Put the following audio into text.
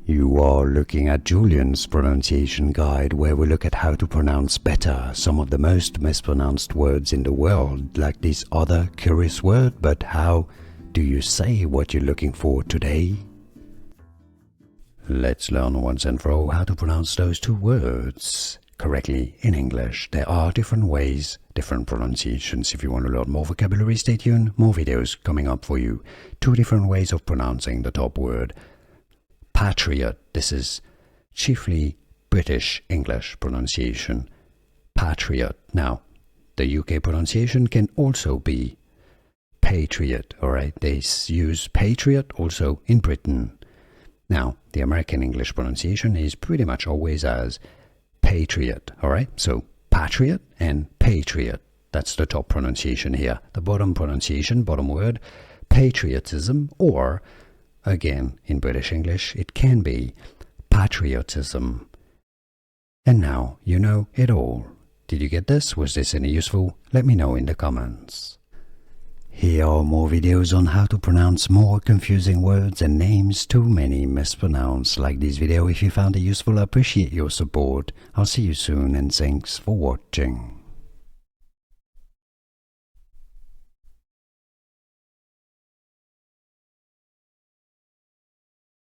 You are looking at Julian's pronunciation guide, where we look at how to pronounce better some of the most mispronounced words in the world, like this other curious word. But how do you say what you're looking for today? Let's learn once and for all how to pronounce those two words correctly in English. There are different ways, different pronunciations. If you want to learn more vocabulary, stay tuned. More videos coming up for you. Two different ways of pronouncing the top word. Patriot. This is chiefly British English pronunciation. Patriot. Now, the UK pronunciation can also be Patriot, alright? They use Patriot also in Britain. Now, the American English pronunciation is pretty much always as Patriot, alright? So, Patriot and Patriot. That's the top pronunciation here. The bottom pronunciation, bottom word, Patriotism, or again, in British English, it can be Patriotism. And now you know it all. Did you get this? Was this any useful? Let me know in the comments. Here are more videos on how to pronounce more confusing words and names too many mispronounced. Like this video if you found it useful. I appreciate your support. I'll see you soon and thanks for watching.